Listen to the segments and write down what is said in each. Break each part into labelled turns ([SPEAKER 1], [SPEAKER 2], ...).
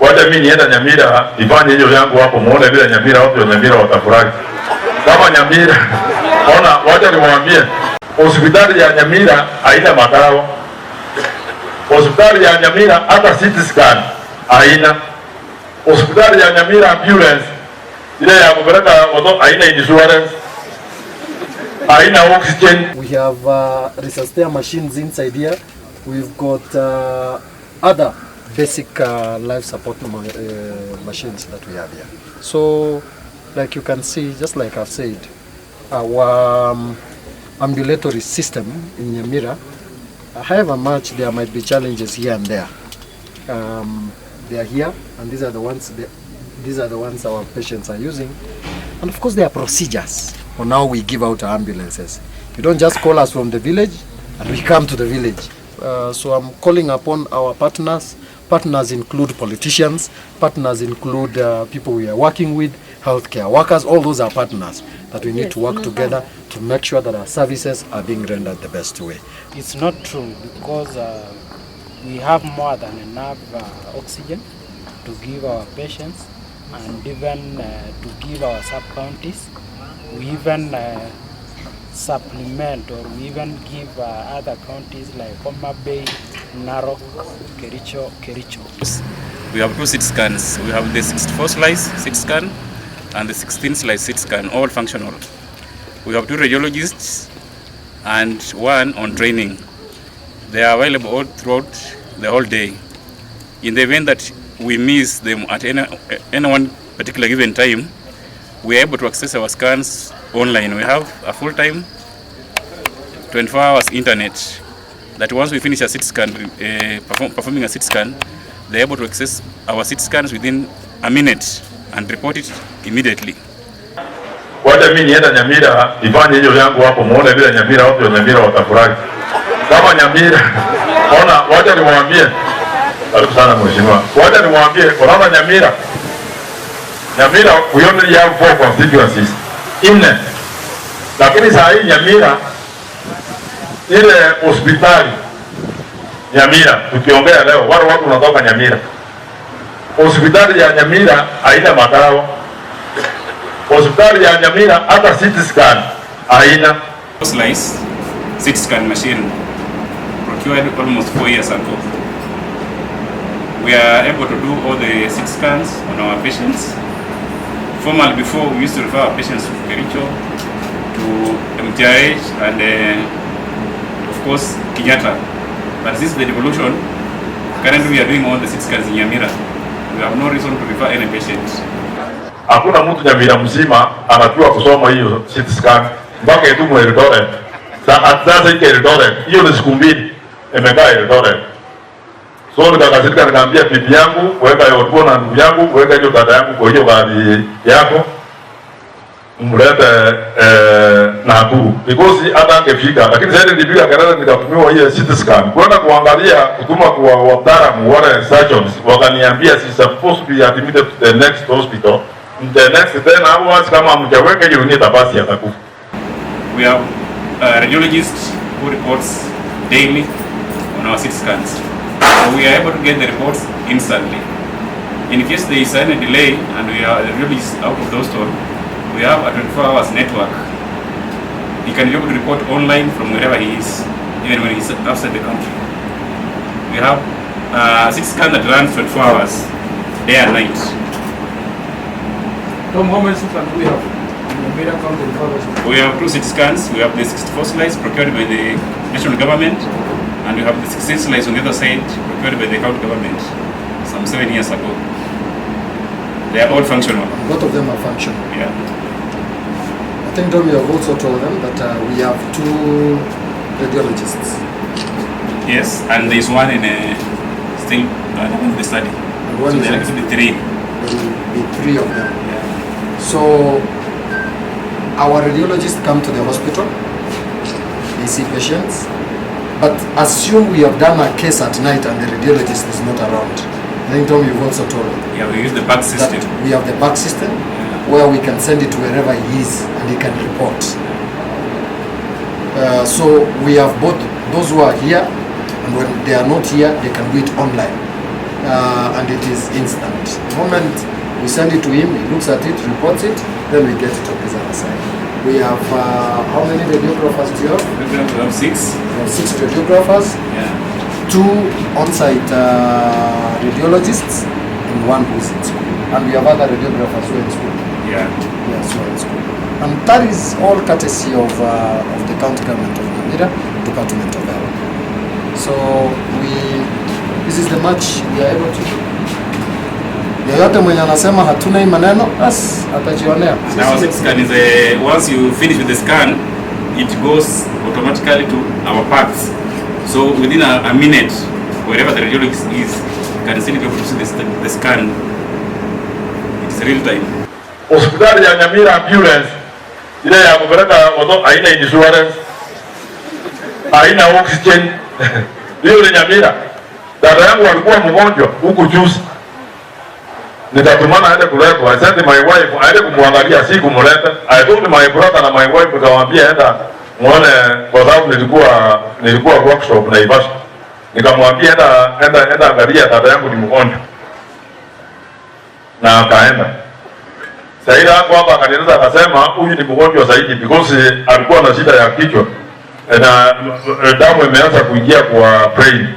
[SPEAKER 1] Wacha mimi nienda Nyamira ifanye hiyo yangu hapo, muone vile Nyamira, watu wa Nyamira watafurahi. Kama Nyamira, ona, wacha niwaambie, hospitali ya Nyamira haina makao. Hospitali ya Nyamira hata CT scan haina. Hospitali ya Nyamira ambulance ile ya kupeleka watu haina insurance, haina oxygen.
[SPEAKER 2] We have resuscitation machines inside here. We've got other basic life support machines that we have here. So, like you can see, just like I've said, our ambulatory system in Nyamira, however much there might be challenges here and there, they are here, and these are the ones our patients are using. And of course, there are procedures on how we give out our ambulances. You don't just call us from the village and we come to the village. So I'm calling upon our partners. Partners include politicians, partners include people we are working with, healthcare workers. All those are partners that we need to work together to make sure that our services are being rendered the best way.
[SPEAKER 3] It's not true, because we have more than enough oxygen to give our patients, and even to give our sub-counties. We even supplement, or we even give other counties like Homa Bay, Narok, Kericho.
[SPEAKER 4] We have 2 CT scans. We have the 64 slice CT scan and the 16 slice CT scan, all functional. We have 2 radiologists and 1 on training. They are available all throughout the whole day. In the event that we miss them at any one particular given time, we are able to access our scans online. We have a full-time 24 hours internet that once we finish a CT scan, performing a CT scan, they're able to access our CT scans within a minute and report it immediately.
[SPEAKER 1] Wacha mimi nienda Nyamira ifanye hiyo yangu hapo, muone vile Nyamira, watu wa Nyamira watafurahi. Kama Nyamira, ona, wacha niwaambie, karibu sana mheshimiwa, wacha niwaambie, unaona Nyamira, we only have 4 constituencies, 4. Lakini saa hii Nyamira, ile hospitali Nyamira, tukiongea leo, wale watu wanatoka Nyamira, hospitali ya Nyamira haina makao. Hospitali ya Nyamira hata CT scan haina.
[SPEAKER 4] Slice CT scan machine procured almost 4 years ago. We are able to do all the CT scans on our patients. Formerly, before, we used to refer our patients to Kericho, to MTIH, and of course Kenyatta. But since the devolution, currently we are doing all the CT scans in Nyamira. We have no reason to refer any patients.
[SPEAKER 1] Hakuna mtu Nyamira mzima anajua kusoma hiyo CT scan mpaka itumwe Eldoret. Sasa ike Eldoret, hiyo ni siku 2 imekaa Eldoret. So nikakasirika, nikaambia bibi yangu, weka hiyo na ndugu yangu, weka hiyo dada yangu kwa hiyo gari yako, mlete Nakuru, because hata angefika. Lakini sasa nilipiga kelele, nikatumiwa hiyo CT scan kwenda kuangalia, kutuma kwa wataalamu wale surgeons, wakaniambia she supposed to be admitted to the next hospital. The next then hours, kama mjaweka hiyo unit basi atakufa.
[SPEAKER 4] We have radiologists who reports daily on our CT scans. So we are able to get the reports instantly. In case there is any delay and we are really out of the hospital, we have a 24 hours network. He can be able to report online from wherever he is, even when he's outside the country. We have a CT scan that runs 24 hours, day and night.
[SPEAKER 5] Tom, how many CT scans do we have in Nyamira County Government?
[SPEAKER 4] We have 2 CT scans. We have the 64 slice procured by the national government, and we have the 16 slice on the other side procured by the county government some 7 years ago. They are all functional.
[SPEAKER 2] Both of them are functional.
[SPEAKER 4] Yeah.
[SPEAKER 2] I think Tom, you have also told them that we have 2 radiologists.
[SPEAKER 4] Yes, and there is one in still in the study.
[SPEAKER 2] And one
[SPEAKER 4] so
[SPEAKER 2] is
[SPEAKER 4] there will be 3.
[SPEAKER 2] There will be 3 of them.
[SPEAKER 4] Yeah.
[SPEAKER 2] So our radiologists come to the hospital, they see patients, but assume we have done a case at night and the radiologist is not around. I think Tom, you've also told them.
[SPEAKER 4] Yeah, we use the back system.
[SPEAKER 2] That we have the back system, where we can send it to wherever he is and he can report. So we have both those who are here, and when they are not here, they can do it online. and it is instant. The moment we send it to him, he looks at it, reports it, then we get it on his other side. We have, how many radiographers do you have?
[SPEAKER 4] We have 6.
[SPEAKER 2] We have 6 radiographers,
[SPEAKER 4] Yeah.
[SPEAKER 2] 2 on-site radiologists, and 1 who's in school. And we have other radiographers who are in school.
[SPEAKER 4] Yeah.
[SPEAKER 2] Yes, who are in school. And that is all courtesy of the county government of Nyamira, Department of Health. So this is the much we are able to do. Yeyote mwenye anasema hatuna hii maneno, bas atajionea.
[SPEAKER 4] Now CT scan is once you finish with the scan, it goes automatically to our parts. So within a minute, wherever the radiologist is, can still be able to see the scan. It's real time.
[SPEAKER 1] Hospitali ya Nyamira ambulance ile ya kupeleka watoto haina insurance, haina oxygen. Hiyo ni Nyamira. Dada yangu alikuwa mgonjwa huku juzi, nikatumana aende kuletwa. I sent my wife aende kumwangalia, si kumleta. I told my brother na my wife, nikamwambia enda muone, kwa sababu nilikuwa workshop na Ivasha. Nikamwambia enda angalia dada yangu ni mgonjwa, na akaenda. Sasa hapo hapa akanieleza, akasema huyu ni mgonjwa zaidi because alikuwa na shida ya kichwa na damu imeanza kuingia kwa brain.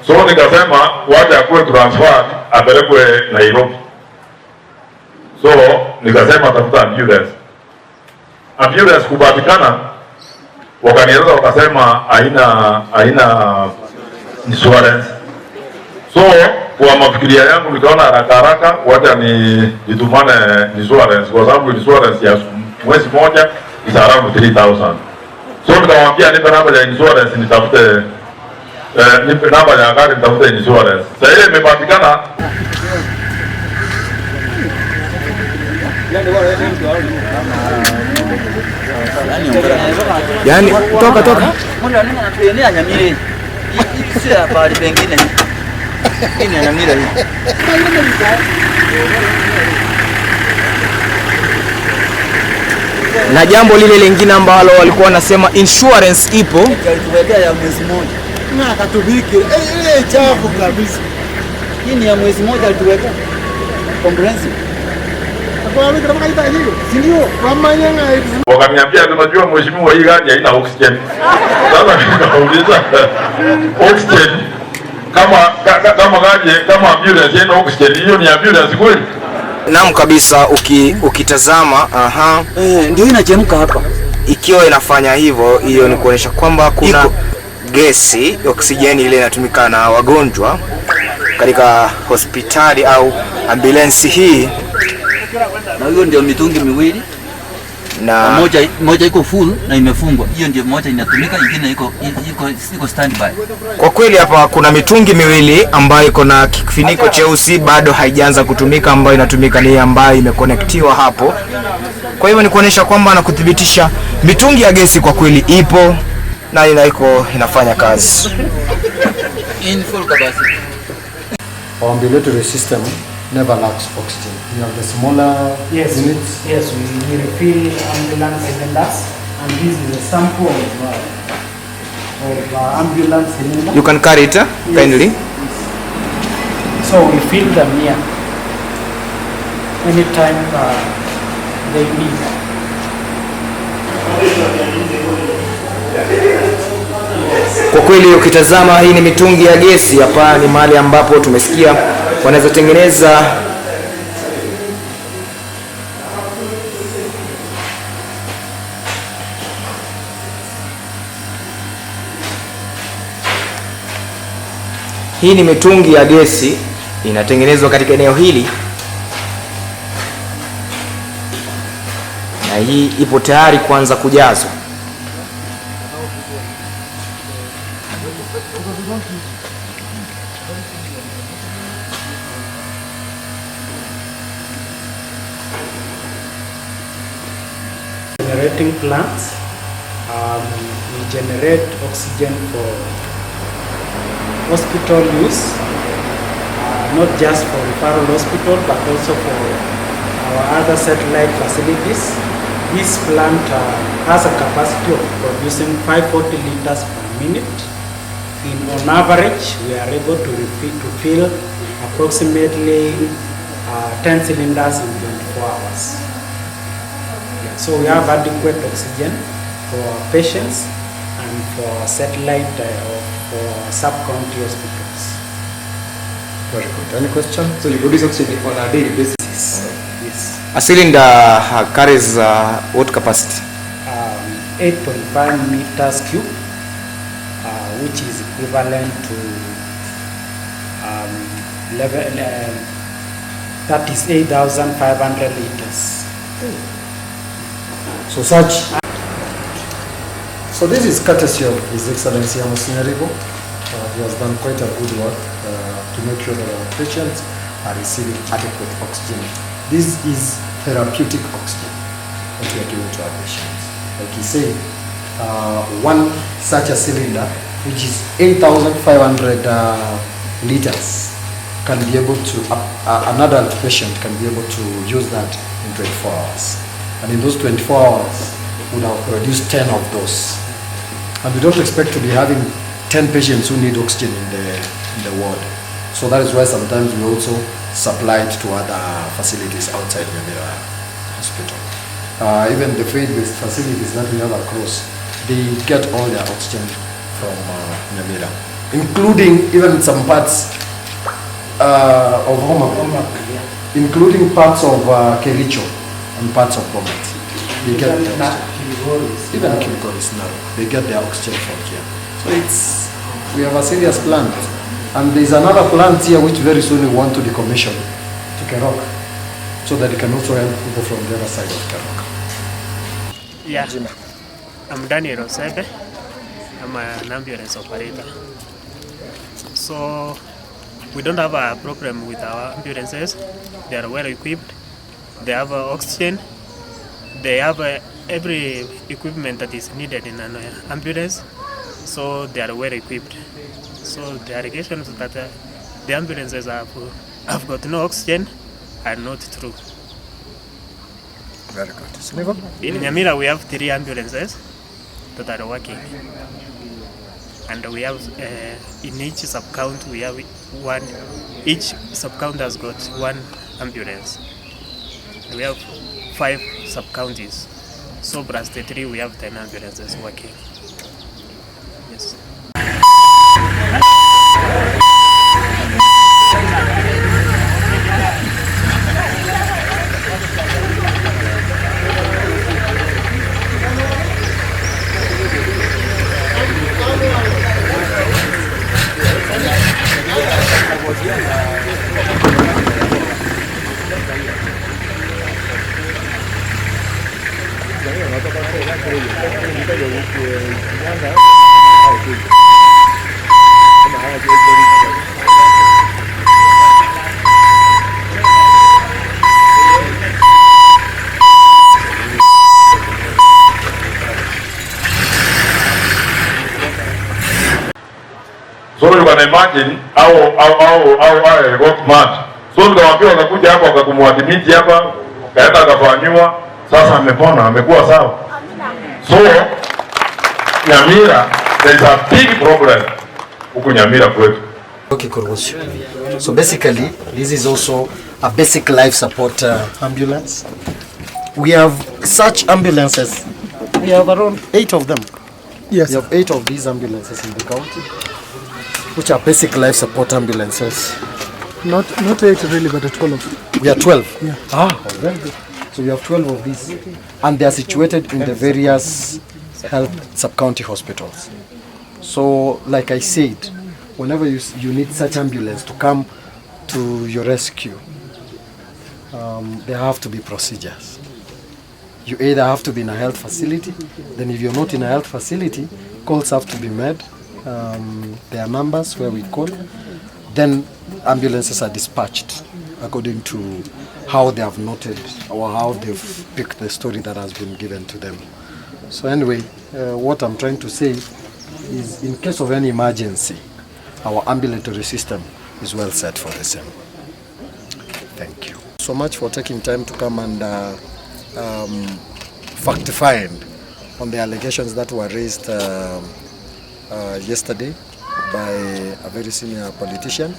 [SPEAKER 1] So nikasema waje akuwe transfer apelekwe Nairobi. So nikasema tafuta ambulance. Ambulance kupatikana, wakanieleza wakasema haina insurance. So kwa mafikiria yangu nikaona haraka wacha nitumane insurance, kwa sababu insurance ya mwezi moja is around 3,000. So nikamwambia nipe namba ya insurance nitafute, nipe namba ya gari nitafute insurance. Sasa ile imepatikana.
[SPEAKER 6] Yani toka.
[SPEAKER 7] Mbona nini anatuendea Nyamira hii? Hii si habari pengine. Hii ni Nyamira hii.
[SPEAKER 6] Na jambo lile lingine ambalo walikuwa wanasema insurance ipo,
[SPEAKER 7] Alituwekea ya mwezi mmoja.
[SPEAKER 2] Na akatubiki chafu kabisa.
[SPEAKER 7] Hii ni ya mwezi mmoja alituwekea. Comprehensive.
[SPEAKER 1] Wakaniambia tunajua mheshimiwa, hii gari haina oxygen. Sasa nikauliza oxygen kama gari kama ambulance haina oxygen, hiyo ni ambulance kweli?
[SPEAKER 6] Naam kabisa, ukitazama
[SPEAKER 7] Ndio inachemka hapa.
[SPEAKER 6] Ikiwa inafanya hivyo, hiyo ni kuonyesha kwamba kuna gesi oksijeni ile inatumika na wagonjwa katika hospitali au ambulensi hii.
[SPEAKER 7] Na hiyo ndio mitungi miwili
[SPEAKER 6] Na
[SPEAKER 7] moja iko full na imefungwa. Hiyo ndio moja inatumika, nyingine iko standby.
[SPEAKER 6] kwa kweli hapa kuna mitungi miwili ambayo iko na kifuniko cheusi, bado haijaanza kutumika, ambayo inatumika ni ambayo imekonektiwa hapo. Kwa hivyo ni kuonyesha kwamba na kudhibitisha mitungi ya gesi kwa kweli ipo na inafanya kazi.
[SPEAKER 7] In full capacity.
[SPEAKER 2] Our ambulatory system never lacks oxygen. You have the smaller units.
[SPEAKER 3] Yes, we refill ambulance cylinders, and this is a sample of ambulance cylinder.
[SPEAKER 6] You can carry it kindly.
[SPEAKER 3] So we fill them here anytime they need.
[SPEAKER 6] Kwa kweli ukitazama hii ni mitungi ya gesi. Hapa ni mahali ambapo tumesikia wanaweza tengeneza hii ni mitungi ya gesi inatengenezwa katika eneo hili, na hii ipo tayari kuanza kujazwa.
[SPEAKER 3] Generating plants, we generate oxygen for hospital use, not just for referral hospital but also for our other satellite facilities. This plant has a capacity of producing 540 liters per minute. On average, we are able to fill approximately 10 cylinders in 24 hours. Yeah, so we have adequate oxygen for patients and for satellite or for sub-county hospitals.
[SPEAKER 2] Very good. Any question?
[SPEAKER 8] So you produce oxygen on a daily basis?
[SPEAKER 3] Yes.
[SPEAKER 6] A cylinder carries what capacity?
[SPEAKER 3] 8.5 meters cube, which is equivalent to 38,500 liters.
[SPEAKER 2] So this is courtesy of His Excellency Amos Nyaribo. He has done quite a good work to make sure that our patients are receiving adequate oxygen. This is therapeutic oxygen that we are giving to our patients. Like he said, one such a cylinder, which is 8,500 liters, can be able to, an adult patient can be able to use that in 24 hours. And in those 24 hours, we would have produced 10 of those. And we don't expect to be having 10 patients who need oxygen in the ward. So that is why sometimes we also supply it to other facilities outside Nyamira Hospital. Even the faith-based facilities that we have across, they get all their oxygen from Nyamira, including even some parts of Homa, including parts of Kericho and parts of Bomet. They get the oxygen. Even Kilgoris now, they get their oxygen from here. So we have a serious plant. And there is another plant here which very soon we want to decommission to Kerok, so that it can also help people from the other side of Kerok.
[SPEAKER 9] Yeah, I'm Daniel Osebe. I'm an ambulance operator. So we don't have a problem with our ambulances. They are well equipped. They have oxygen. They have every equipment that is needed in an ambulance. So they are well equipped. So the allegations that the ambulances have got no oxygen are not true.
[SPEAKER 2] Very good.
[SPEAKER 9] In Nyamira we have 3 ambulances that are working. And we have, in each sub-count we have one, each sub-count has got 1 ambulance. We have 5 sub-counties. So plus the 3 we have 10 ambulances working. Yes.
[SPEAKER 1] So you can imagine how got mad. So nikawaambia wakakuja hapa wakakumwadimiti hapa, kaenda akafanywa, sasa amepona, amekuwa sawa. So Nyamira, there is a big problem huku Nyamira kwetu.
[SPEAKER 2] Okay, so basically, this is also a basic life support ambulance. We have such ambulances. We have around 8 of them. Yes. We have 8 of these ambulances in the county, which are basic life support ambulances.
[SPEAKER 10] Not 8 really, but 12.
[SPEAKER 2] We are 12.
[SPEAKER 10] Yeah.
[SPEAKER 2] Very good. So we have 12 of these, and they are situated in the various health sub-county hospitals. So, like I said, whenever you need such ambulance to come to your rescue, there have to be procedures. You either have to be in a health facility, then if you're not in a health facility, calls have to be made. There are numbers where we call. Then ambulances are dispatched according to how they have noted or how they've picked the story that has been given to them. So anyway, what I'm trying to say is, in case of any emergency, our ambulatory system is well set for the same. Thank you so much for taking time to come and factify on the allegations that were raised yesterday by a very senior politician.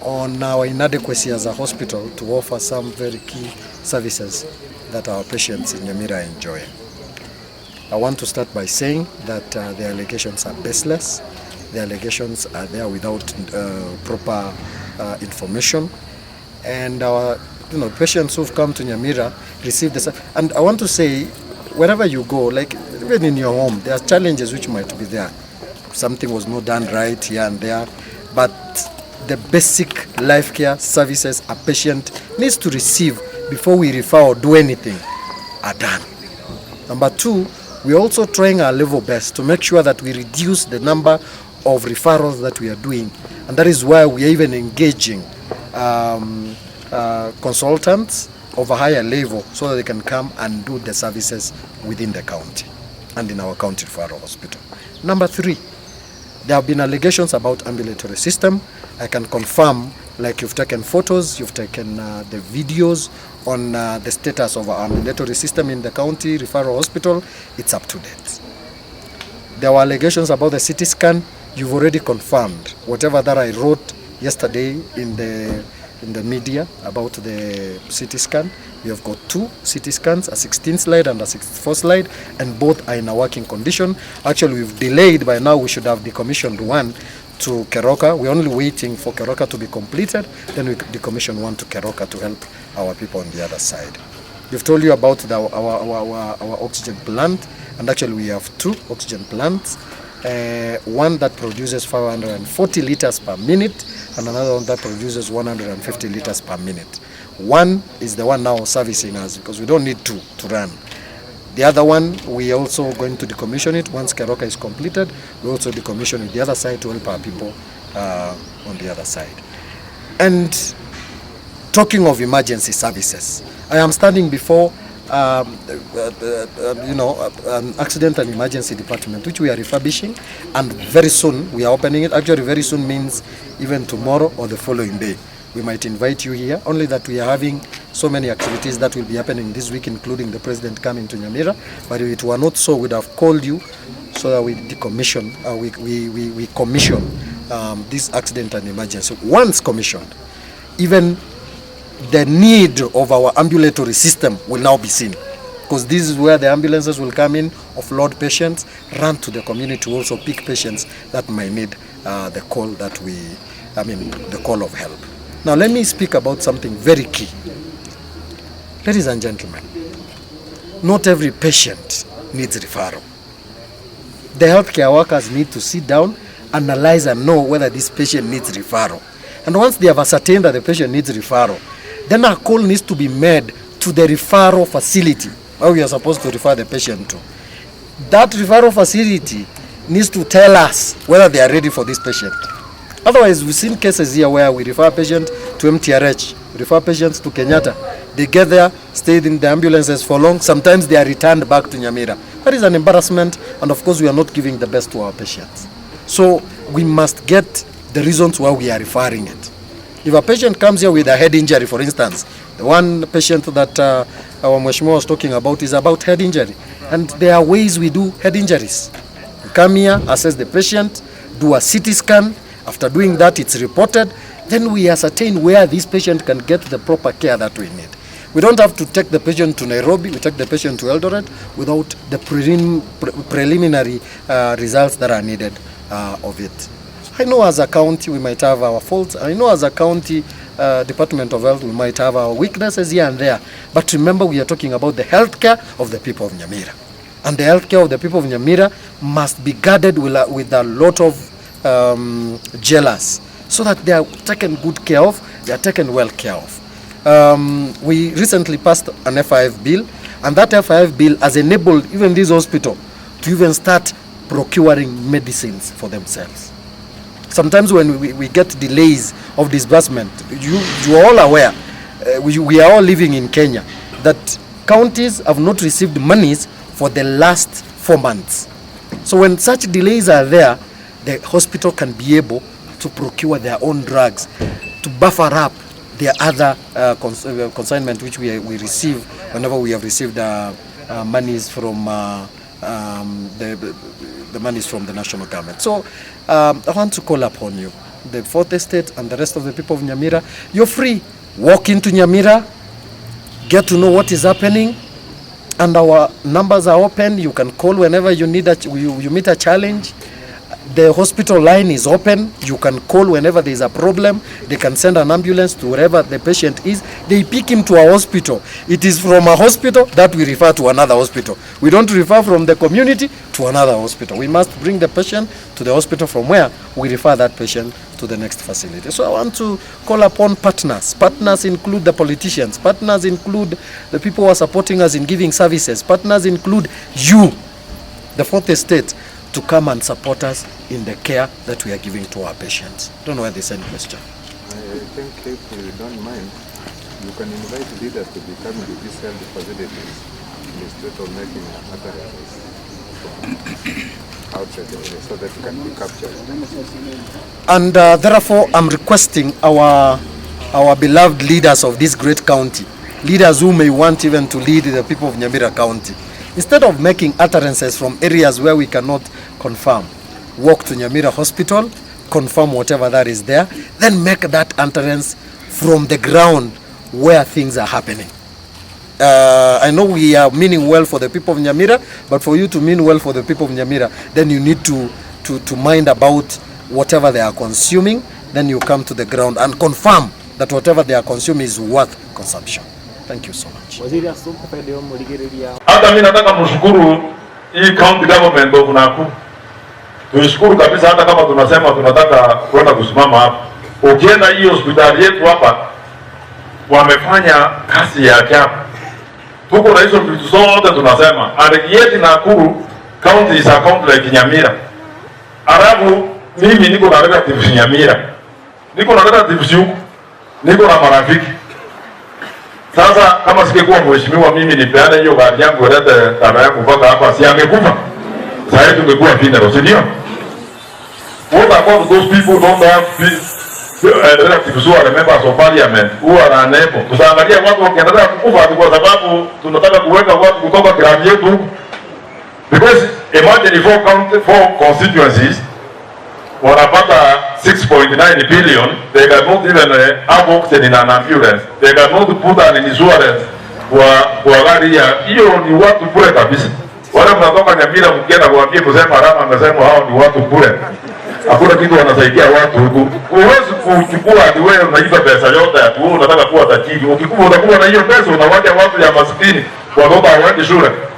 [SPEAKER 2] on our inadequacy as a hospital to offer some very key services that our patients in Nyamira enjoy. I want to start by saying that the allegations are baseless. The allegations are there without proper information, and our patients who've come to Nyamira receive this. And I want to say, wherever you go, like even in your home, there are challenges which might be there. Something was not done right here and there, but the basic life care services a patient needs to receive before we refer or do anything are done. Number two, we're also trying our level best to make sure that we reduce the number of referrals that we are doing, and that is why we are even engaging consultants of a higher level so that they can come and do the services within the county and in our county referral hospital. Number three, there have been allegations about ambulatory system. I can confirm, like you've taken photos, you've taken the videos on the status of our ambulatory system in the county referral hospital. It's up to date. There were allegations about the CT scan. You've already confirmed whatever that I wrote yesterday in the media about the CT scan. We have got 2 CT scans, a 16 slide and a 64 slide, and both are in a working condition. Actually, we've delayed. By now we should have decommissioned one to Keroka. We're only waiting for Keroka to be completed, then we decommission one to Keroka to help our people on the other side. We've told you about our oxygen plant, and actually we have 2 oxygen plants. One that produces 540 liters per minute and another one that produces 150 liters per minute. One is the one now servicing us because we don't need 2 to run. The other one, we also going to decommission it. Once Keroka is completed, we also decommission it the other side to help our people on the other side. And talking of emergency services, I am standing before an accident and emergency department, which we are refurbishing, and very soon we are opening it. Actually, very soon means even tomorrow or the following day. We might invite you here, only that we are having so many activities that will be happening this week, including the president coming to Nyamira. But if it were not so, we'd have called you so that we decommission, we commission this accident and emergency. Once commissioned, even the need of our ambulatory system will now be seen, because this is where the ambulances will come in, offload patients, run to the community to also pick patients that might need the call the call of help. Now let me speak about something very key. Ladies and gentlemen, not every patient needs referral. The healthcare workers need to sit down, analyze and know whether this patient needs referral. And once they have ascertained that the patient needs referral, then a call needs to be made to the referral facility where we are supposed to refer the patient to. That referral facility needs to tell us whether they are ready for this patient. Otherwise, we've seen cases here where we refer patients to MTRH, refer patients to Kenyatta. They get there, stayed in the ambulances for long. Sometimes they are returned back to Nyamira. That is an embarrassment, and of course we are not giving the best to our patients. So we must get the reasons why we are referring it. If a patient comes here with a head injury, for instance, the one patient that our Mheshimiwa was talking about is about head injury. And there are ways we do head injuries. We come here, assess the patient, do a CT scan. After doing that, it's reported. Then we ascertain where this patient can get the proper care that we need. We don't have to take the patient to Nairobi. We take the patient to Eldoret without the preliminary results that are needed of it. I know as a county we might have our faults. I know as a county Department of Health we might have our weaknesses here and there. But remember, we are talking about the healthcare of the people of Nyamira. And the healthcare of the people of Nyamira must be guarded with a lot of jealous, so that they are taken good care of, they are taken well care of. We recently passed an FIF bill, and that FIF bill has enabled even this hospital to even start procuring medicines for themselves. Sometimes when we get delays of disbursement, you are all aware, we are all living in Kenya, that counties have not received monies for the last 4 months. So when such delays are there, the hospital can be able to procure their own drugs to buffer up their other consignment which we receive whenever we have received monies from the monies from the national government. So I want to call upon you. the fourth estate, and the rest of the people of Nyamira, you're free. Walk into Nyamira, get to know what is happening, and our numbers are open. You can call whenever you need you meet a challenge. The hospital line is open. You can call whenever there is a problem. They can send an ambulance to wherever the patient is. They pick him to a hospital. It is from a hospital that we refer to another hospital. We don't refer from the community to another hospital. We must bring the patient to the hospital from where we refer that patient to the next facility. So I want to call upon partners. Partners include the politicians. Partners include the people who are supporting us in giving services. Partners include you, the fourth estate, to come and support us in the care that we are giving to our patients. Don't know where they send question.
[SPEAKER 11] I think if you don't mind, you can invite leaders to be coming to these health facilities instead of making utterances outside the area so that it can be captured.
[SPEAKER 2] And therefore, I'm requesting our beloved leaders of this great county, leaders who may want even to lead the people of Nyamira County, instead of making utterances from areas where we cannot confirm, walk to Nyamira Hospital, confirm whatever that is there, then make that utterance from the ground where things are happening. I know we are meaning well for the people of Nyamira, but for you to mean well for the people of Nyamira, then you need to mind about whatever they are consuming. Then you come to the ground and confirm that whatever they are consuming is worth consumption. Thank you so much.
[SPEAKER 1] Hata mimi nataka mshukuru hii county government of Nakuru. Tuishukuru kabisa, hata kama tunasema tunataka kwenda kusimama hapa. Ukienda hii hospitali yetu hapa wamefanya kazi ya ajabu. Tuko na hizo vitu zote tunasema. And yet Nakuru county is a county like Nyamira. Arabu mimi niko na relatives Nyamira. Niko na relatives huko. Niko na marafiki. Sasa kama singekuwa mheshimiwa mimi nipeane hiyo gari yangu lete dada yangu mpaka hapa, si angekufa. Sasa tungekuwa funeral, si ndio? What about those people who don't have relatives who are members of parliament who are unable? Tusaangalia watu wakiendelea kukufa kwa sababu tunataka kuweka watu kutoka klabu yetu. Because imagine four constituencies wanapata 6.9 billion, they cannot even have oxygen in an ambulance. They cannot put an insurance kwa gari ya hiyo. Ni watu bure kabisa. Wale mnatoka Nyamira mkienda kuambia kusema Arama amesema hao ni watu bure. Hakuna kitu wanasaidia watu huku. Huwezi kuchukua hadi wewe unaiba pesa yote ya tu unataka kuwa tajiri. Ukikuwa utakuwa na hiyo pesa unawacha watu ya maskini watoto hawaendi shule.